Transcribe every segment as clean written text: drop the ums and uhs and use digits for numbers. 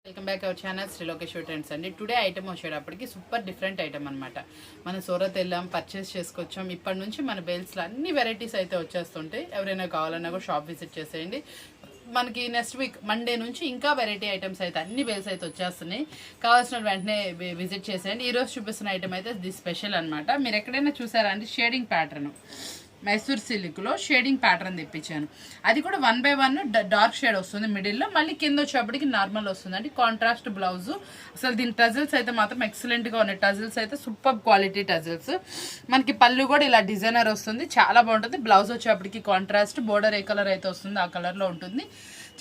Welcome back our channel Shri Lokeshwar trends అండి. Today item వచ్చేటప్పటికి super different item అనమాట. మనం సూరత్ వెళ్ళాం, పర్చేస్ చేసుకొచ్చాం. ఇప్పటి నుంచి మన బేల్స్లో అన్ని వెరైటీస్ అయితే వచ్చేస్తుంటాయి. ఎవరైనా కావాలన్నా కూడా షాప్ విజిట్ చేసేయండి. మనకి నెక్స్ట్ వీక్ మండే నుంచి ఇంకా వెరైటీ ఐటమ్స్ అయితే అన్ని బేల్స్ అయితే వచ్చేస్తున్నాయి. కావాల్సిన వెంటనే విజిట్ చేసేయండి. ఈరోజు చూపిస్తున్న ఐటమ్ అయితే ది స్పెషల్ అనమాట. మీరు ఎక్కడైనా చూసారా అండి, షేడింగ్ ప్యాటర్న్ మైసూర్ సిల్క్లో షేడింగ్ ప్యాటర్న్ తెప్పించాను. అది కూడా 1 by 1 డార్క్ షేడ్ వస్తుంది మిడిల్లో, మళ్ళీ కింద వచ్చేప్పటికి నార్మల్ వస్తుంది అంటే కాంట్రాస్ట్ బ్లౌజ్. అసలు దీని టజిల్స్ అయితే మాత్రం ఎక్సలెంట్గా ఉన్నాయి. టజిల్స్ అయితే సూపర్ క్వాలిటీ టజిల్స్. మనకి పళ్ళు కూడా ఇలా డిజైనర్ వస్తుంది, చాలా బాగుంటుంది. బ్లౌజ్ వచ్చేప్పటికి కాంట్రాస్ట్, బోర్డర్ ఏ కలర్ అయితే వస్తుంది ఆ కలర్లో ఉంటుంది.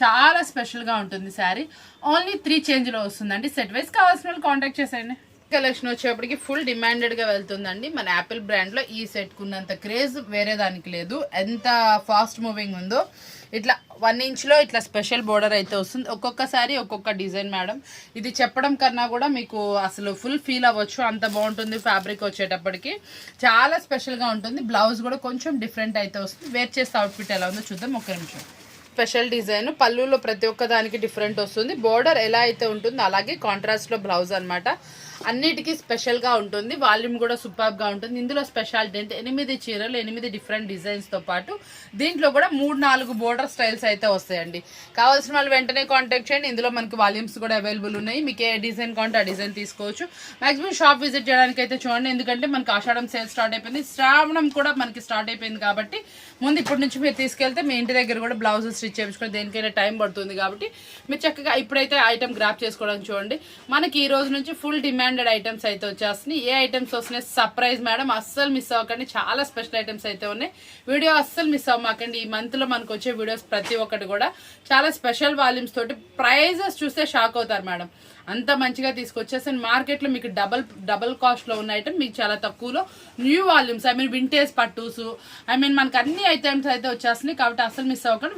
చాలా స్పెషల్గా ఉంటుంది శారీ. ఓన్లీ 3 చేంజ్లో వస్తుందండి. సెట్ వైజ్ కావాల్సిన వాళ్ళు కాంటాక్ట్ చేసేయండి. కలెక్షన్ వచ్చేప్పటికి ఫుల్ డిమాండెడ్గా వెళ్తుందండి. మన యాపిల్ బ్రాండ్లో ఈ సెట్కు ఉన్నంత క్రేజ్ వేరే దానికి లేదు. ఎంత ఫాస్ట్ మూవింగ్ ఉందో. ఇట్లా 1 ఇంచ్లో ఇట్లా స్పెషల్ బోర్డర్ అయితే వస్తుంది. ఒక్కొక్కసారి ఒక్కొక్క డిజైన్ మేడం. ఇది చెప్పడం కన్నా కూడా మీకు అసలు ఫుల్ ఫీల్ అవ్వచ్చు, అంత బాగుంటుంది. ఫ్యాబ్రిక్ వచ్చేటప్పటికి చాలా స్పెషల్గా ఉంటుంది. బ్లౌజ్ కూడా కొంచెం డిఫరెంట్ అయితే వస్తుంది. వేర్ చేస్తే అవుట్ఫిట్ ఎలా ఉందో చూద్దాం. ఒక్క నిమిషం. స్పెషల్ డిజైన్ పళ్ళులో ప్రతి ఒక్క దానికి డిఫరెంట్ వస్తుంది. బోర్డర్ ఎలా అయితే ఉంటుందో అలాగే కాంట్రాస్ట్లో బ్లౌజ్ అనమాట. అన్నిటికీ స్పెషల్గా ఉంటుంది. వాల్యూమ్ కూడా సూపర్గా ఉంటుంది. ఇందులో స్పెషాలిటీ అంటే 8 చీరలు, 8 డిఫరెంట్ డిజైన్స్తో పాటు దీంట్లో కూడా 3-4 బోర్డర్ స్టైల్స్ అయితే వస్తాయండి. కావాల్సిన వాళ్ళు వెంటనే కాంటాక్ట్ చేయండి. ఇందులో మనకి వాల్యూమ్స్ కూడా అవైలబుల్ ఉన్నాయి. మీకు ఏ డిజైన్ కావాలంటే ఆ డిజైన్ తీసుకోవచ్చు. మాక్సిమం షాప్ విజిట్ చేయడానికి అయితే చూడండి, ఎందుకంటే మనకి ఆషాఢం సేల్ స్టార్ట్ అయిపోయింది. శ్రావణం కూడా మనకి స్టార్ట్ అయిపోయింది కాబట్టి ముందు ఇప్పటి నుంచి మీరు తీసుకెళ్తే మీ ఇంటి దగ్గర కూడా బ్లౌజెస్ స్టిచ్ చేయించుకొని దేనికైనా టైం పడుతుంది కాబట్టి మీరు చక్కగా ఇప్పుడైతే ఐటమ్ గ్రాప్ చేసుకోవడానికి చూడండి. మనకి ఈ రోజు నుంచి ఫుల్ డిమాండెడ్ ఐటమ్స్ అయితే వచ్చేస్తున్నాయి. ఏ ఐటమ్స్ వస్తున్నాయి సర్ప్రైజ్ మేడం, అస్సలు మిస్ అవ్వకండి. చాలా స్పెషల్ ఐటమ్స్ అయితే ఉన్నాయి. వీడియో అస్సలు మిస్ అవ్వమాకండి. ఈ మంత్ లో మనకు వచ్చే వీడియోస్ ప్రతి ఒక్కటి కూడా చాలా స్పెషల్ వాల్యూమ్స్ తోటి. ప్రైజెస్ చూస్తే షాక్ అవుతారు మేడం, అంత మంచిగా తీసుకొచ్చేసాను. మార్కెట్లో మీకు డబల్ కాస్ట్లో ఉన్న ఐటమ్ మీకు చాలా తక్కువలో new volumes, I mean vintage పట్టూస్, ఐ మీన్ మనకి అన్ని ఐటమ్స్ అయితే వచ్చేస్తున్నాయి. కాబట్టి అసలు మిస్ అవ్వకండి.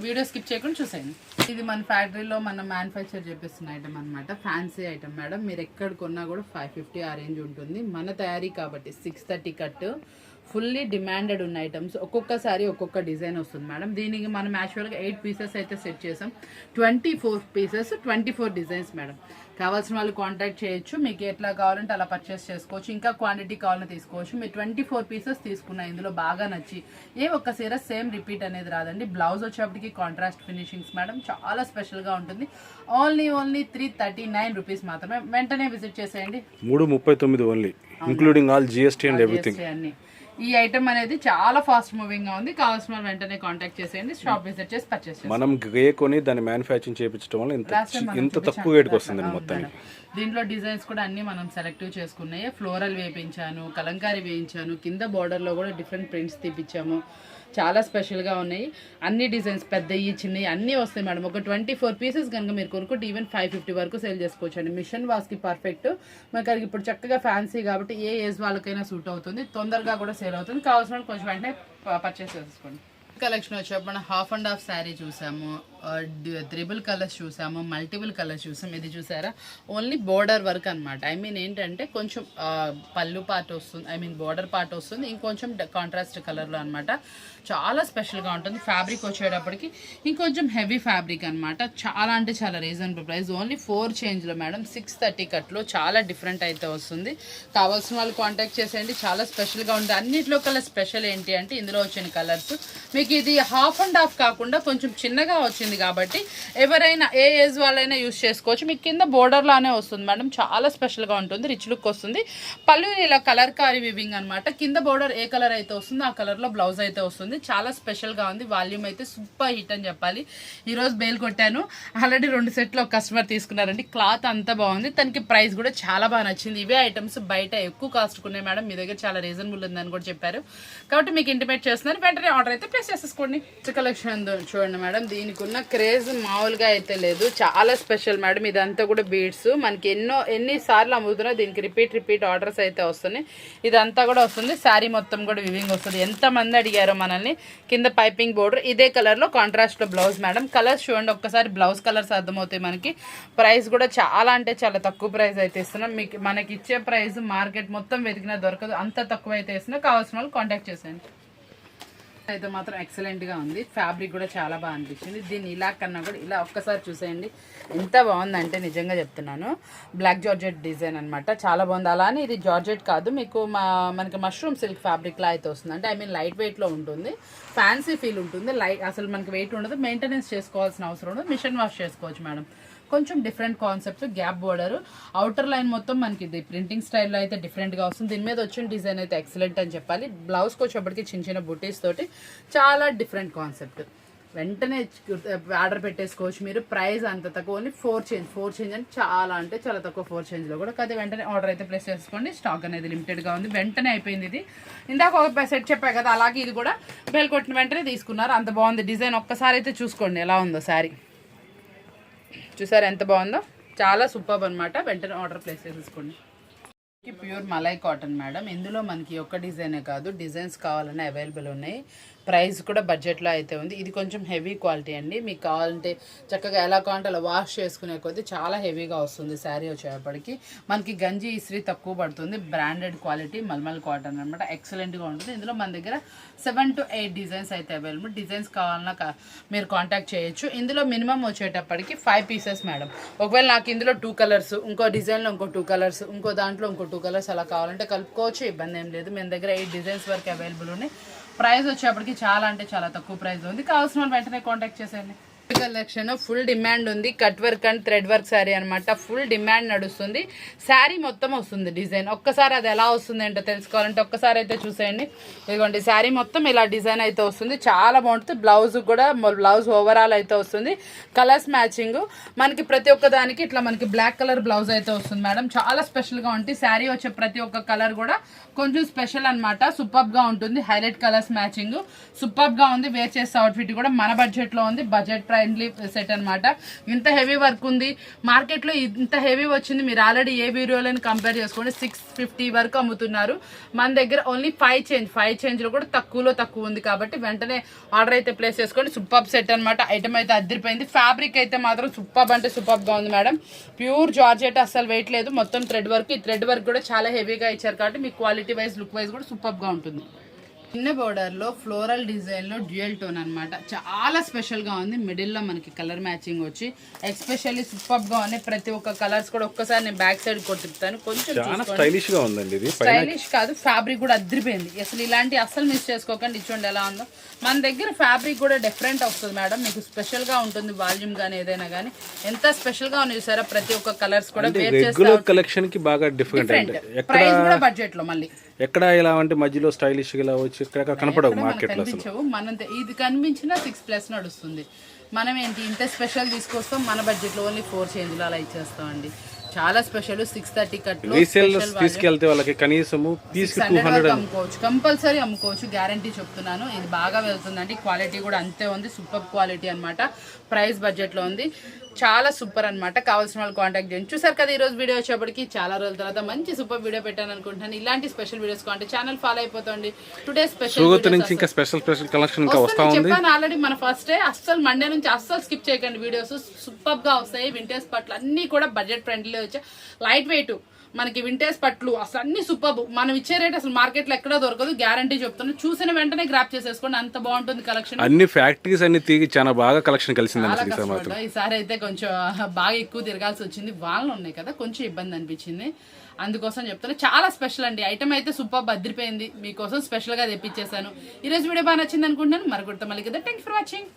వీడియో స్కిప్ చేయకుండా చూసేయండి. ఇది మన ఫ్యాక్టరీలో మనం మ్యానుఫ్యాక్చర్ చేపిస్తున్న ఐటమ్ అనమాట. Fancy item madam. మీరు ఎక్కడ కొన్నా కూడా 550 ఆ రేంజ్ ఉంటుంది. మన తయారీ కాబట్టి 630 కట్. ఫుల్లీ డిమాండెడ్ ఉన్న ఐటమ్స్. ఒక్కొక్కసారి ఒక్కొక్క డిజైన్ వస్తుంది మేడం. దీనికి మనం యాక్చువల్గా 8 పీసెస్ అయితే సెట్ చేసాం. 24 పీసెస్, 24 డిజైన్స్ మేడం. కావాల్సిన వాళ్ళు కాంటాక్ట్ చేయొచ్చు. మీకు ఎట్లా కావాలంటే అలా పర్చేస్ చేసుకోవచ్చు. ఇంకా క్వాంటిటీ కావాలని తీసుకోవచ్చు. మీరు 24 పీసెస్ తీసుకున్న ఇందులో బాగా నచ్చి ఏ ఒక్క సీర సేమ్ రిపీట్ అనేది రాదండి. బ్లౌజ్ వచ్చేప్పటికి కాంట్రాస్ట్ ఫినిషింగ్స్ మేడం, చాలా స్పెషల్గా ఉంటుంది. ఓన్లీ 339 రూపీస్ మాత్రమే. వెంటనే విజిట్ చేసేయండి. 339 only, including all GST and everything. అన్ని ఈ ఐటమ్ అనేది చాలా ఫాస్ట్ మూవింగ్ గా ఉంది. కావాల్సిన వాళ్ళు వెంటనే కాంటాక్ట్ చేసేయండి. షాప్ విజిట్ చేసి పర్చేస్ చేయండి. మనం గ్రే కొని దాన్ని మ్యానుఫ్యాక్చరింగ్ చేయించడం వల్ల ఇంత తక్కువ రేటుకి వస్తుంది మొత్తం. దీంట్లో డిజైన్స్ కూడా అన్ని మనం సెలెక్టివ్ చేసుకున్నాయి. ఫ్లోరల్ వేయించాను, కలంకారీ వేయించాను, కింద బార్డర్ లో కూడా డిఫరెంట్ ప్రింట్స్ తీపిచ్చాము. చాలా స్పెషల్గా ఉన్నాయి. అన్ని డిజైన్స్ పెద్దవి చిన్నవి అన్నీ వస్తాయి మేడం. ఒక 24 పీసెస్ కనుక మీరు కొనుక్కుంటే ఈవెన్ 550 వరకు సేల్ చేసుకోవచ్చు అండి. మిషన్ వాష్కి పర్ఫెక్ట్. మనకి ఇప్పుడు చక్కగా ఫ్యాన్సీ కాబట్టి ఏ ఏజ్ వాళ్ళకైనా సూట్ అవుతుంది. తొందరగా కూడా సేల్ అవుతుంది. కావాల్సిన వాళ్ళు కొంచెం వెంటనే పర్చేస్ చేసుకోండి. కలెక్షన్ వచ్చేప్పుడు మనం హాఫ్ అండ్ హాఫ్ శారీ చూసాము, త్రిబుల్ కలర్స్ చూసాము, మల్టిపుల్ కలర్స్ చూసాము. ఇది చూసారా, ఓన్లీ బోర్డర్ వర్క్ అనమాట. ఐ మీన్ ఏంటంటే కొంచెం పళ్ళు పార్ట్ వస్తుంది, ఐ మీన్ బోర్డర్ పార్ట్ వస్తుంది, ఇంకొంచెం కాంట్రాస్ట్ కలర్లో అనమాట. చాలా స్పెషల్గా ఉంటుంది. ఫ్యాబ్రిక్ వచ్చేటప్పటికి ఇంకొంచెం హెవీ ఫ్యాబ్రిక్ అనమాట. చాలా అంటే చాలా రీజనబుల్ ప్రైస్. ఓన్లీ 4 చేంజ్లో మేడం, 630 కట్లో. చాలా డిఫరెంట్ అయితే వస్తుంది. కావాల్సిన వాళ్ళు కాంటాక్ట్ చేసేయండి. చాలా స్పెషల్గా ఉంటుంది. అన్నింటిలో కల్లా స్పెషల్ ఏంటి అంటే ఇందులో వచ్చిన కలర్స్ మీకు ఇది హాఫ్ అండ్ హాఫ్ కాకుండా కొంచెం చిన్నగా వచ్చింది కాబట్టి ఎవరైనా ఏ ఏజ్ వాళ్ళైనా యూస్ చేసుకోవచ్చు. మీకు కింద బోర్డర్ లానే వస్తుంది మేడం. చాలా స్పెషల్గా ఉంటుంది. రిచ్ లుక్ వస్తుంది. పళ్ళు ఇలా కలర్ కారీ వివింగ్ అనమాట. కింద బోర్డర్ ఏ కలర్ అయితే వస్తుందో ఆ కలర్లో బ్లౌజ్ అయితే వస్తుంది. చాలా స్పెషల్గా ఉంది. వాల్యూమ్ అయితే సూపర్ హిట్ అని చెప్పాలి. ఈరోజు బేల్ కొట్టాను. ఆల్రెడీ 2 సెట్లు ఒక కస్టమర్ తీసుకున్నారండి. క్లాత్ అంతా బాగుంది. తనకి ప్రైస్ కూడా చాలా బాగా నచ్చింది. ఇవే ఐటమ్స్ బయట ఎక్కువ కాస్ట్ ఉన్నాయి మేడం, మీ దగ్గర చాలా రీజనబుల్ ఉందని కూడా చెప్పారు. కాబట్టి మీకు ఇంటిమేట్ చేస్తున్నారు. వెంటనే ఆర్డర్ అయితే ప్లేస్ చేసేసుకోండి. కలెక్షన్ చూడండి మేడం. దీనికి ఉన్న క్రేజ్ మామూలుగా అయితే లేదు. చాలా స్పెషల్ మేడం. ఇదంతా కూడా బీడ్స్. మనకి ఎన్నిసార్లు అమ్ముతున్నా దీనికి రిపీట్ ఆర్డర్స్ అయితే వస్తున్నాయి. ఇదంతా కూడా వస్తుంది. శారీ మొత్తం కూడా వివింగ్ వస్తుంది. ఎంతమంది అడిగారో మనల్ని. కింద పైపింగ్ బోర్డర్ ఇదే కలర్లో కాంట్రాస్ట్లో బ్లౌజ్ మేడం. కలర్స్ చూడండి ఒక్కసారి. బ్లౌజ్ కలర్స్ అర్థమవుతాయి మనకి. ప్రైస్ కూడా చాలా అంటే చాలా తక్కువ ప్రైస్ అయితే ఇస్తున్నాం. మీకు మనకి ఇచ్చే ప్రైస్ మార్కెట్ మొత్తం వెతికినా దొరకదు, అంత తక్కువ అయితే ఇస్తున్నాం. కావాల్సిన వాళ్ళు కాంటాక్ట్ చేసేయండి. అయితే మాత్రం ఎక్సలెంట్ గా ఉంది. ఫ్యాబ్రిక్ కూడా చాలా బాగా అనిపించింది. దీన్ని ఇలా కన్నా కూడా ఇలా ఒక్కసారి చూసేయండి ఎంత బాగుందంటే నిజంగా చెప్తున్నాను. బ్లాక్ జార్జెట్ డిజైన్ అనమాట, చాలా బాగుంది. అలానే ఇది జార్జెట్ కాదు, మీకు మనకి మష్రూమ్ సిల్క్ ఫ్యాబ్రిక్ లా అయితే వస్తుంది. అంటే ఐ మీన్ లైట్ వెయిట్ లో ఉంటుంది, ఫ్యాన్సీ ఫీల్ ఉంటుంది. లైట్ అసలు మనకి వెయిట్ ఉండదు, మెయింటెనెన్స్ చేసుకోవాల్సిన అవసరం ఉండదు, మిషన్ వాష్ చేసుకోవచ్చు మేడం. కొంచెం different concept, gap border, outer line మొత్తం మనకి ఇది ప్రింటింగ్ స్టైల్లో అయితే డిఫరెంట్గా వస్తుంది. దీని మీద వచ్చిన డిజైన్ అయితే ఎక్సలెంట్ అని చెప్పాలి. బ్లౌజ్కి వచ్చేప్పటికి చిన్న చిన్న బుటీస్ తోటి చాలా డిఫరెంట్ కాన్సెప్ట్. వెంటనే ఆర్డర్ పెట్టేసుకోవచ్చు మీరు. ప్రైస్ అంత తక్కువ, ఓన్లీ 4 చేంజ్ అంటే చాలా అంటే చాలా తక్కువ. 4 చేంజ్లో కూడా కాదు, వెంటనే ఆర్డర్ అయితే ప్లేస్ చేసుకోండి. స్టాక్ అనేది లిమిటెడ్గా ఉంది, వెంటనే అయిపోయింది. ఇది ఇందాక ఒక సెట్ చెప్పా కదా, అలాగే ఇది కూడా బెల్ కొట్టిన వెంటనే తీసుకున్నారు. అంత బాగుంది డిజైన్. ఒక్కసారి అయితే చూసుకోండి ఎలా ఉందో శారీ. చూసారు ఎంత బాగుందో, చాలా సూపర్ అనమాట. వెంటనే ఆర్డర్ ప్లేస్ చేసేసుకోండి. Pure malai cotton madam. ఇందులో మనకి ఒక్క డిజైనే కాదు, డిజైన్స్ కావాలన్నా అవైలబుల్ ఉన్నాయి. ప్రైస్ కూడా బడ్జెట్లో అయితే ఉంది. ఇది కొంచెం హెవీ క్వాలిటీ అండి. మీకు కావాలంటే చక్కగా ఎలా కావాలంటే అలా వాష్ చేసుకునే కొద్దీ చాలా హెవీగా వస్తుంది శారీ వచ్చేప్పటికి. మనకి గంజి ఇస్త్రీ తక్కువ పడుతుంది. బ్రాండెడ్ క్వాలిటీ మల్మల్ కాటన్ అనమాట, ఎక్సలెంట్గా ఉంటుంది. ఇందులో మన దగ్గర 7 to 8 డిజైన్స్ అయితే అవైలబుల్. డిజైన్స్ కావాలన్నా మీరు కాంటాక్ట్ చేయొచ్చు. ఇందులో మినిమం వచ్చేటప్పటికి 5 పీసెస్ మేడం. ఒకవేళ నాకు ఇందులో 2 కలర్స్, ఇంకో డిజైన్లో ఇంకో 2 కలర్స్, ఇంకో దాంట్లో ఇంకో 2 కలర్స్ అలా కావాలంటే కలుపుకోవచ్చు, ఇబ్బంది ఏం లేదు. మన దగ్గర 8 డిజైన్స్ వరకు అవైలబుల్ ఉన్నాయి. ప్రైస్ వచ్చేప్పటికి చాలా అంటే చాలా తక్కువ ప్రైస్ ఉంది. కావాల్సిన వాళ్ళు వెంటనే కాంటాక్ట్ చేసేయండి. కలెక్షన్ ఫుల్ డిమాండ్ ఉంది. Cut work and thread work sari అనమాట, ఫుల్ డిమాండ్ నడుస్తుంది. శారీ మొత్తం వస్తుంది డిజైన్. ఒక్కసారి అది ఎలా వస్తుంది ఏంటో తెలుసుకోవాలంటే ఒక్కసారి అయితే చూసేయండి. ఇదిగోండి శారీ మొత్తం ఇలా డిజైన్ అయితే వస్తుంది, చాలా బాగుంటుంది. బ్లౌజ్ కూడా బ్లౌజ్ ఓవరాల్ అయితే వస్తుంది. కలర్స్ మ్యాచింగ్ మనకి ప్రతి ఒక్క దానికి ఇట్లా మనకి బ్లాక్ కలర్ బ్లౌజ్ అయితే వస్తుంది మేడం. చాలా స్పెషల్గా ఉంటుంది. శారీ వచ్చే ప్రతి ఒక్క కలర్ కూడా కొంచెం స్పెషల్ అనమాట. సూపర్గా ఉంటుంది. హైలైట్ కలర్స్ మ్యాచింగ్ సూపర్గా ఉంది. వేర్ చేసే అవుట్ఫిట్ కూడా మన బడ్జెట్లో ఉంది. బడ్జెట్ ఫ్రెండ్లీ సెట్ అనమాట. ఇంత హెవీ వర్క్ ఉంది మార్కెట్లో, ఇంత హెవీ వచ్చింది. మీరు ఆల్రెడీ ఏ వీడియోలను కంపేర్ చేసుకోండి 650 వరకు అమ్ముతున్నారు. మన దగ్గర ఓన్లీ 5 చేంజ్లో కూడా తక్కువలో తక్కువ ఉంది. కాబట్టి వెంటనే ఆర్డర్ అయితే ప్లేస్ చేసుకోండి. సూపర్ సెట్ అనమాట. ఐటమ్ అయితే అదిరిపోయింది. ఫ్యాబ్రిక్ అయితే మాత్రం సూపర్ అంటే సూపర్గా ఉంది మేడం. ప్యూర్ జార్జెట్, అస్సలు వెయిట్ లేదు. మొత్తం థ్రెడ్ వర్క్. ఈ థ్రెడ్ వర్క్ కూడా చాలా హెవీగా ఇచ్చారు కాబట్టి మీకు క్వాలిటీ వైజ్ లుక్ వైజ్ కూడా సూపర్గా ఉంటుంది. చిన్న బోర్డర్లో ఫ్లోరల్ డిజైన్లో డ్యూయల్ టోన్ అనమాట, చాలా స్పెషల్గా ఉంది. మిడిల్లో మనకి కలర్ మ్యాచింగ్ వచ్చి ఎక్స్పెషల్లీ సూపర్గా ఉన్నాయి. ప్రతి ఒక్క కలర్స్ కూడా ఒక్కసారి నేను బ్యాక్ సైడ్ కొట్టిస్తాను. కొంచెం స్టైలిష్ గా ఉందండి. ఇది స్టైలిష్ కాదు, ఫ్యాబ్రిక్ కూడా అదిరిపోయింది. అసలు ఇలాంటి అస్సలు మిస్ చేసుకోకండి. చూడండి ఎలా ఉందో. మన దగ్గర ఫ్యాబ్రిక్ కూడా డిఫరెంట్ వస్తుంది మేడం. మీకు స్పెషల్గా ఉంటుంది. వాల్యూమ్ కానీ ఏదైనా కానీ ఎంత స్పెషల్గా ఉంది చూసారా. ప్రతి ఒక్క కలర్స్ కూడా రెగ్యులర్ కలెక్షన్ కి బాగా డిఫరెంట్. ప్రైస్ కూడా బడ్జెట్ లో మళ్ళీ ఎక్కడ ఇలా అంటే మధ్యలో స్టైలిష్ ఇలా వచ్చి ఇక్కడ కనపడవు మార్కెట్ లో. మనం ఇది కనిపించిన 6+ నడుస్తుంది. మనం ఏంటి ఇంత స్పెషల్ తీసుకొస్తాం మన బడ్జెట్ లో ఓన్లీ 4 చేంజ్లో అలా ఇచ్చేస్తాం అండి. చాలా స్పెషల్. 630 కట్లో తీసుకెళ్తే వాళ్ళకి కనీసం పీస్ 200 అమ్ముకోవచ్చు, కంపల్సరీ అమ్ముకోవచ్చు, గ్యారంటీ చెప్తున్నాను. ఇది బాగా వెళ్తుందండి. క్వాలిటీ కూడా అంతే ఉంది, సూపర్ క్వాలిటీ అనమాట. ప్రైస్ బడ్జెట్ లో ఉంది, చాలా సూపర్ అనమాట. కావాల్సిన వాళ్ళు కాంటాక్ట్ చేయండి. చూసారు కదా ఈ రోజు వీడియో వచ్చేప్పటికి చాలా రోజుల తర్వాత మంచి సూపర్ వీడియో పెట్టాను అనుకుంటున్నాను. ఇలాంటి స్పెషల్ వీడియోస్ కావాలంటే ఛానల్ ఫాలో అయిపోతుంది. టుడే స్పెషల్ నుంచి ఇంకా స్పెషల్ కలెక్షన్ చెప్పాను ఆల్రెడీ. మన ఫస్ట్ డే అస్సలు మండే నుంచి అస్సలు స్కిప్ చేయకండి. వీడియోస్ సూపర్ గా వస్తాయి. వింటేజ్ పట్లు అన్ని కూడా బడ్జెట్ ఫ్రెండ్లీ వచ్చాయి. లైట్ వెయిట్ మనకి వింటేజ్ పట్లు అసలు అన్ని సూపర్. మనం ఇచ్చే రేట్ అసలు మార్కెట్ లో ఎక్కడా దొరకదు, గ్యారంటీ చెప్తాను. చూసిన వెంటనే గ్రాప్ చేసేసుకోండి, అంత బాగుంటుంది కలెక్షన్. అన్ని ఫ్యాక్టరీస్ అన్ని తిరిగి చాలా బాగా కలెక్షన్ కలిసింది. ఈసారి అయితే కొంచెం బాగా ఎక్కువ తిరగాల్సి వచ్చింది. వాళ్ళు ఉన్నాయి కదా, కొంచెం ఇబ్బంది అనిపించింది. అందుకోసం చెప్తాను. చాలా స్పెషల్ అండి. ఐటమ్ అయితే సూపర్ అదిరిపోయింది. మీకోసం స్పెషల్ గా తెప్పించేసాను. ఈ రోజు వీడియో బాగా నచ్చింది అనుకుంటున్నాను. మరొకటి మళ్ళీ కదా. Thanks for watching.